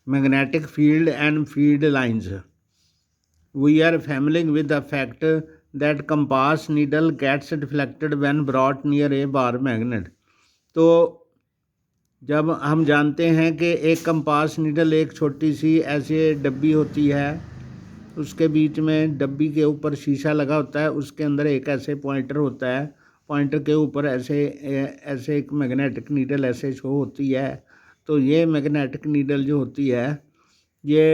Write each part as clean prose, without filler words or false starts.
magnetic field and field lines. We are familiar with the fact that compass needle gets deflected when brought near a bar magnet. तो जब हम जानते हैं कि एक compass needle एक छोटी सी ऐसे डब्बी होती है, उसके बीच में डब्बी के ऊपर शीशा लगा होता है, उसके अंदर एक ऐसे पॉइंटर होता है, पॉइंटर के ऊपर ऐसे ऐसे एक मैग्नेटिक नीडल ऐसे शो होती है। तो ये मैग्नेटिक नीडल जो होती है ये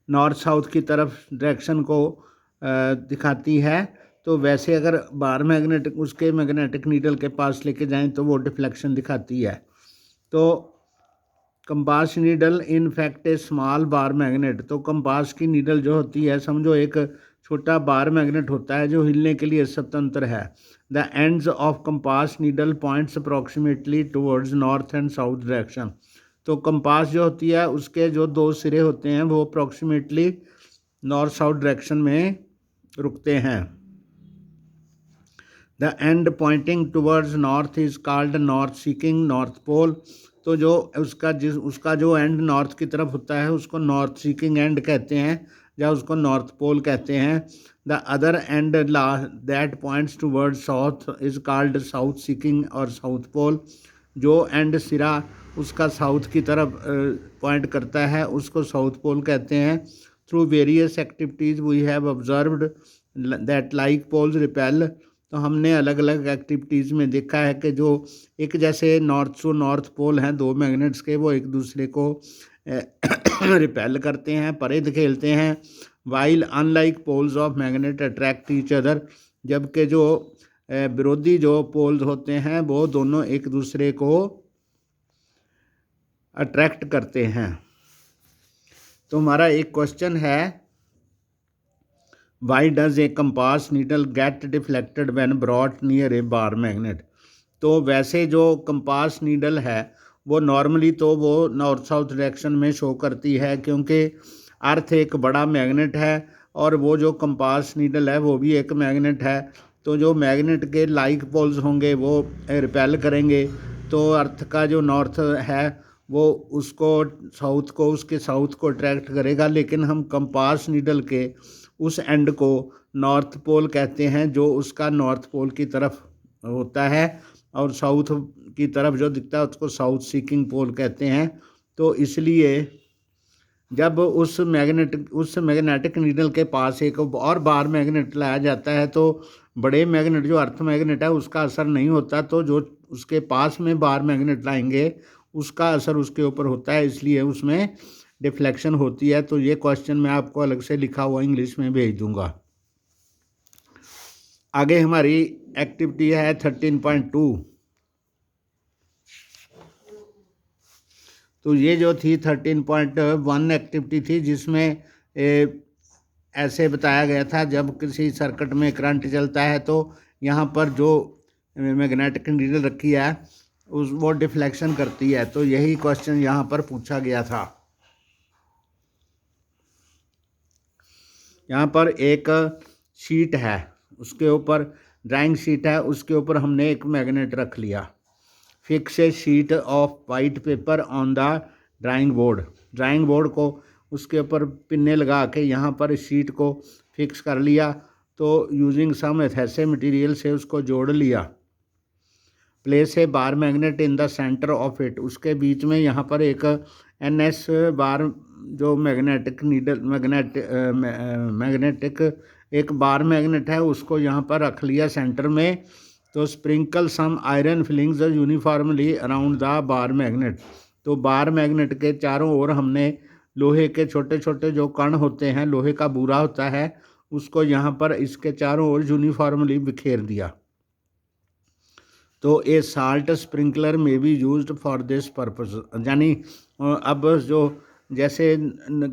नॉर्थ साउथ की तरफ डायरेक्शन को दिखाती है। तो वैसे अगर बार मैग्नेटिक उसके मैग्नेटिक नीडल के पास लेके जाएं तो वो डिफ्लेक्शन दिखाती है। तो compass needle in fact A small bar magnet. तो कंपास की नीडल जो होती है समझो एक छोटा बार मैग्नेट होता है जो हिलने के लिए स्वतंत्र है। The ends of compass needle points approximately towards north and south direction. तो कंपास जो होती है उसके जो दो सिरे होते हैं वो अप्रॉक्सीमेटली नॉर्थ साउथ डायरेक्शन में रुकते हैं। The end pointing towards north is called north seeking north pole. तो जो उसका जो एंड नॉर्थ की तरफ होता है उसको नॉर्थ सीकिंग एंड कहते हैं या उसको नॉर्थ पोल कहते हैं। The other and that points towards south is called south seeking और साउथ पोल। जो एंड सिरा उसका साउथ की तरफ पॉइंट करता है उसको साउथ पोल कहते हैं। Through various activities we have observed that like poles repel. तो हमने अलग अलग एक्टिविटीज़ में देखा है कि जो एक जैसे नॉर्थ टू नॉर्थ पोल हैं दो मैग्नेट्स के, वो एक दूसरे को रिपेल करते हैं, परे धकेलते हैं। While unlike poles of magnet attract each other. जबकि जो विरोधी जो पोल्स होते हैं वो दोनों एक दूसरे को अट्रैक्ट करते हैं। तो हमारा एक क्वेश्चन है, why does a compass needle get deflected when brought near a bar magnet. तो वैसे जो कंपास नीडल है वो नॉर्मली तो वो नॉर्थ साउथ डायरेक्शन में शो करती है क्योंकि अर्थ एक बड़ा मैग्नेट है और वो जो कंपास नीडल है वो भी एक मैग्नेट है। तो जो मैग्नेट के लाइक पोल्स होंगे वो रिपेल करेंगे, तो अर्थ का जो नॉर्थ है वो उसको साउथ को उसके साउथ को अट्रैक्ट करेगा। लेकिन हम कंपास नीडल के उस एंड को नॉर्थ पोल कहते हैं जो उसका नॉर्थ पोल की तरफ होता है, और साउथ की तरफ जो दिखता है उसको साउथ सीकिंग पोल कहते हैं। तो इसलिए जब उस मैग्नेटिक नीडल के पास एक और बार मैग्नेट लाया जाता है तो बड़े मैग्नेट जो अर्थ मैग्नेट है उसका असर नहीं होता, तो जो उसके पास में बार मैग्नेट लाएंगे उसका असर उसके ऊपर होता है, इसलिए उसमें डिफ्लेक्शन होती है। तो ये क्वेश्चन मैं आपको अलग से लिखा हुआ इंग्लिश में भेज दूंगा। आगे हमारी एक्टिविटी है 13.2। तो ये जो थी 13.1 एक्टिविटी थी जिसमें ऐसे बताया गया था जब किसी सर्किट में करंट चलता है तो यहाँ पर जो मैग्नेटिक नीडल रखी है वो डिफ्लेक्शन करती है। तो यही क्वेश्चन यहाँ पर पूछा गया था। यहाँ पर एक शीट है, उसके ऊपर ड्राइंग शीट है, उसके ऊपर हमने एक मैग्नेट रख लिया। Fix a sheet of white paper on the drawing board. Drawing board को उसके ऊपर पिन्ने लगा के यहाँ पर शीट को फिक्स कर लिया। तो यूजिंग सम एडहेसिव मटेरियल से उसको जोड़ लिया। Place a bar magnet in the centre of it. उसके बीच में यहाँ पर एक NS बार जो मैग्नेटिक नीडल मैग्नेटिक एक बार मैग्नेट है उसको यहाँ पर रख लिया सेंटर में। तो sprinkle some iron filings uniformly around the bar magnet. तो बार मैग्नेट के चारों ओर हमने लोहे के छोटे छोटे जो कण होते हैं, लोहे का बूरा होता है, उसको यहाँ पर इसके चारों ओर यूनिफॉर्मली बिखेर दिया। तो ए साल्ट स्प्रिंकलर में be used for this purpose. यानी अब जो जैसे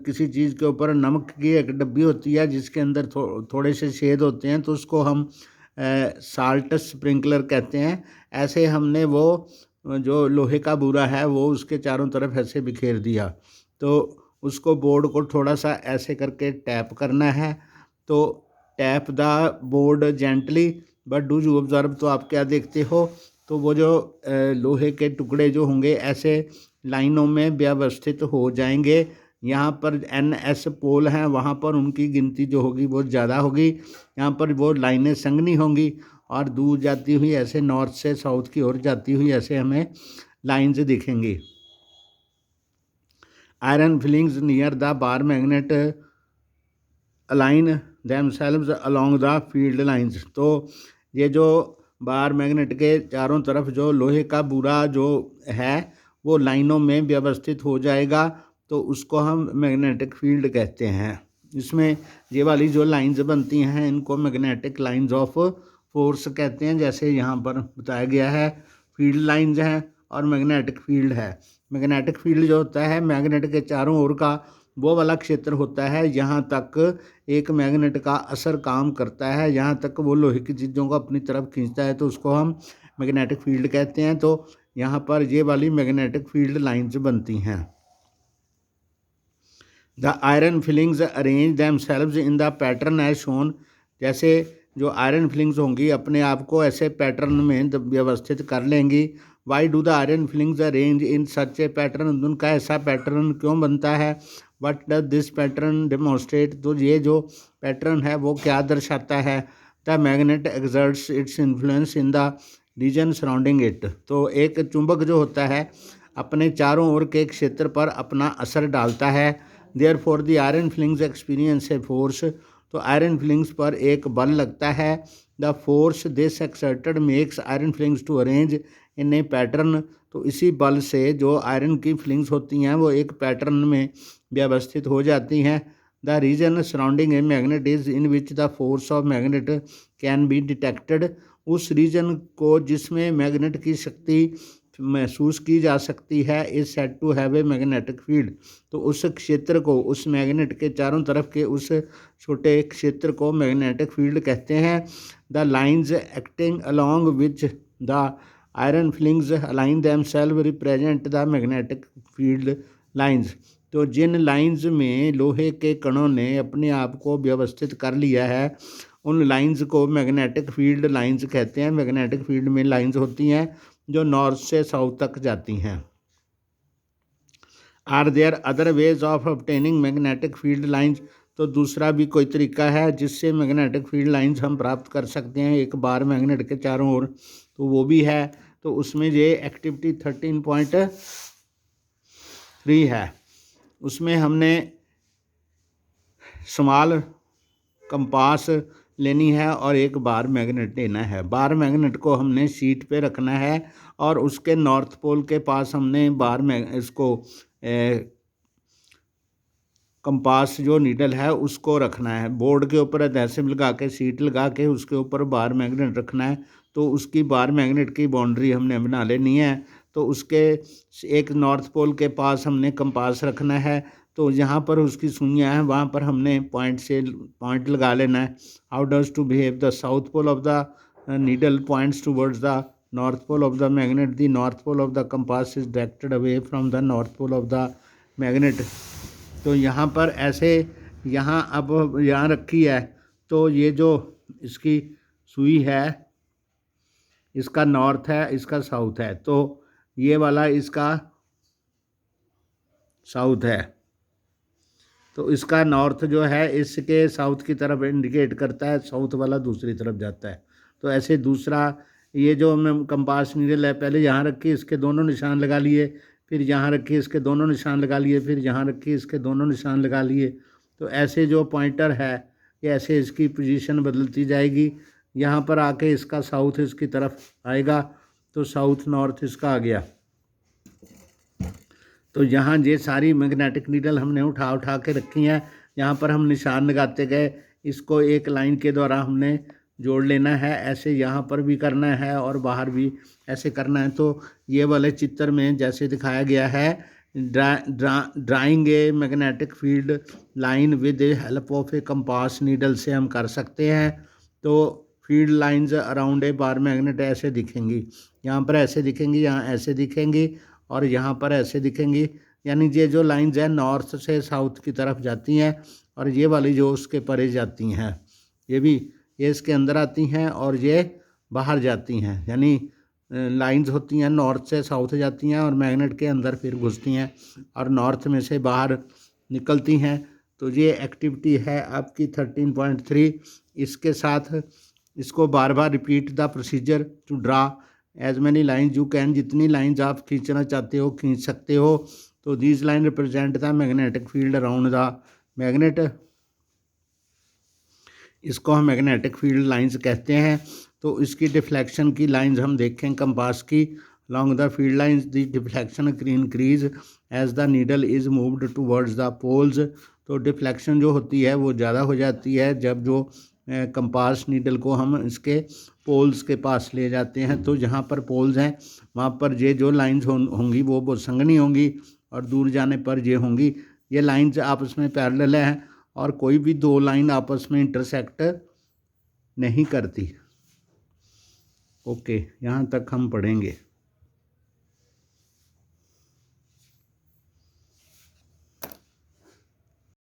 किसी चीज़ के ऊपर नमक की एक डब्बी होती है जिसके अंदर थोड़े से छेद होते हैं तो उसको हम साल्ट स्प्रिंकलर कहते हैं। ऐसे हमने वो जो लोहे का बूरा है वो उसके चारों तरफ ऐसे बिखेर दिया। तो उसको बोर्ड को थोड़ा सा ऐसे करके टैप करना है। तो tap the board gently but do you observe. तो आप क्या देखते हो, तो वो जो लोहे के टुकड़े जो होंगे ऐसे लाइनों में व्यवस्थित हो जाएंगे। यहाँ पर NS पोल हैं, वहाँ पर उनकी गिनती जो होगी वो ज़्यादा होगी। यहाँ पर वो लाइनें संगनी होंगी और दूर जाती हुई ऐसे नॉर्थ से साउथ की ओर जाती हुई ऐसे हमें लाइन्स दिखेंगी। Iron filings near the bar magnet align themselves along the field lines. तो ये जो बार मैग्नेट के चारों तरफ जो लोहे का बुरा जो है वो लाइनों में व्यवस्थित हो जाएगा, तो उसको हम मैग्नेटिक फील्ड कहते हैं। इसमें ये वाली जो लाइंस बनती हैं इनको मैग्नेटिक लाइंस ऑफ फोर्स कहते हैं। जैसे यहाँ पर बताया गया है, फील्ड लाइंस हैं और मैग्नेटिक फील्ड है। मैग्नेटिक फील्ड जो होता है मैग्नेट के चारों ओर का वो वाला क्षेत्र होता है, यहाँ तक एक मैग्नेट का असर काम करता है, यहाँ तक वो लोहे की चीज़ों को अपनी तरफ खींचता है, तो उसको हम मैग्नेटिक फील्ड कहते हैं। तो यहाँ पर ये वाली मैग्नेटिक फील्ड लाइंस बनती हैं। The iron filings arrange themselves in the pattern as shown. जैसे जो आयरन फिलिंग्स होंगी अपने आप को ऐसे पैटर्न में व्यवस्थित कर लेंगी। Why do the iron filings arrange in such a pattern. उनका ऐसा पैटर्न क्यों बनता है? What does this pattern demonstrate. तो ये जो पैटर्न है वो क्या दर्शाता है? The magnet exerts its influence in the region surrounding it. तो एक चुंबक जो होता है अपने चारों ओर के क्षेत्र पर अपना असर डालता है। Therefore the iron filings experience a force. तो आयरन फिलिंग्स पर एक बल लगता है। The force this exerted makes iron filings to arrange in a pattern. तो इसी बल से जो आयरन की फिलिंग्स होती हैं वो एक पैटर्न में व्यवस्थित हो जाती हैं। The region surrounding a magnet is in which the force of magnet can be detected. उस रीजन को जिसमें मैग्नेट की शक्ति महसूस की जा सकती है is said to have a magnetic field. तो उस क्षेत्र को, उस मैग्नेट के चारों तरफ के उस छोटे क्षेत्र को मैग्नेटिक फील्ड कहते हैं। The lines acting along which the iron fillings align themselves represent the magnetic field lines. तो जिन लाइंस में लोहे के कणों ने अपने आप को व्यवस्थित कर लिया है उन लाइंस को मैग्नेटिक फील्ड लाइंस कहते हैं। मैग्नेटिक फील्ड में लाइंस होती हैं जो नॉर्थ से साउथ तक जाती हैं। Are there other ways of obtaining magnetic field lines. तो दूसरा भी कोई तरीका है जिससे मैग्नेटिक फील्ड लाइंस हम प्राप्त कर सकते हैं एक बार मैग्नेट के चारों ओर, तो वो भी है। तो उसमें ये एक्टिविटी 13.3 है। उसमें हमने स्मॉल कंपास लेनी है और एक बार मैग्नेट लेना है। बार मैग्नेट को हमने शीट पे रखना है और उसके नॉर्थ पोल के पास हमने इसको कंपास जो नीडल है उसको रखना है। बोर्ड के ऊपर एडहेसिव लगा के, शीट लगा के उसके ऊपर बार मैग्नेट रखना है। तो उसकी बार मैग्नेट की बाउंड्री हमने बना लेनी है। तो उसके एक नॉर्थ पोल के पास हमने कंपास रखना है। तो जहाँ पर उसकी सुइयाँ हैं वहाँ पर हमने पॉइंट लगा लेना है। How does to behave the south pole of the needle points towards the north pole of the magnet. The north pole of the compass is directed away from the north pole of the magnet. तो यहाँ पर ऐसे यहाँ अब यहाँ रखी है, तो ये जो इसकी सुई है इसका नॉर्थ है, इसका साउथ है। तो ये वाला इसका साउथ है, तो इसका नॉर्थ जो है इसके साउथ की तरफ इंडिकेट करता है, साउथ वाला दूसरी तरफ जाता है। तो ऐसे दूसरा ये जो कंपास नीडल है पहले यहाँ रखी इसके दोनों निशान लगा लिए, फिर यहाँ रखी इसके दोनों निशान लगा लिए, फिर यहाँ रखी इसके दोनों निशान लगा लिए। तो ऐसे जो पॉइंटर है ये ऐसे इसकी पोजीशन बदलती जाएगी। यहाँ पर आके इसका साउथ इसकी तरफ आएगा, तो साउथ नॉर्थ इसका आ गया। तो यहाँ ये सारी मैग्नेटिक नीडल हमने उठा के रखी हैं। यहाँ पर हम निशान लगाते गए, इसको एक लाइन के द्वारा हमने जोड़ लेना है। ऐसे यहाँ पर भी करना है और बाहर भी ऐसे करना है। तो ये वाले चित्र में जैसे दिखाया गया है, drawing A magnetic field line with A help of A compass needle से हम कर सकते हैं। तो field lines around a bar magnet ऐसे दिखेंगी, यहाँ पर ऐसे दिखेंगी, यहाँ ऐसे दिखेंगी और यहाँ पर ऐसे दिखेंगी। यानी ये जो लाइंस हैं नॉर्थ से साउथ की तरफ जाती हैं और ये वाली जो उसके परे जाती हैं, ये इसके अंदर आती हैं और ये बाहर जाती हैं। यानी लाइंस होती हैं नॉर्थ से साउथ जाती हैं और मैग्नेट के अंदर फिर घुसती हैं और नॉर्थ में से बाहर निकलती हैं। तो ये एक्टिविटी है आपकी 13.3। इसके साथ इसको बार बार repeat the procedure to draw as many lines you can. जितनी लाइन्स आप खींचना चाहते हो खींच सकते हो। तो these line represent the magnetic field around the magnet. इसको हम मैग्नेटिक फील्ड लाइंस कहते हैं। तो इसकी डिफ्लेक्शन की लाइंस हम देखें कंपास की। along the field lines the deflection increase as the needle is moved towards the poles। तो डिफ्लेक्शन जो होती है वो ज़्यादा हो जाती है जब जो कंपास नीडल को हम इसके पोल्स के पास ले जाते हैं। तो जहाँ पर पोल्स हैं वहाँ पर ये जो लाइंस होंगी वो संगनी होंगी और दूर जाने पर ये होंगी। ये लाइंस आपस में पैरेलल हैं और कोई भी दो लाइन आपस में इंटरसेक्ट नहीं करती। ओके, यहाँ तक हम पढ़ेंगे।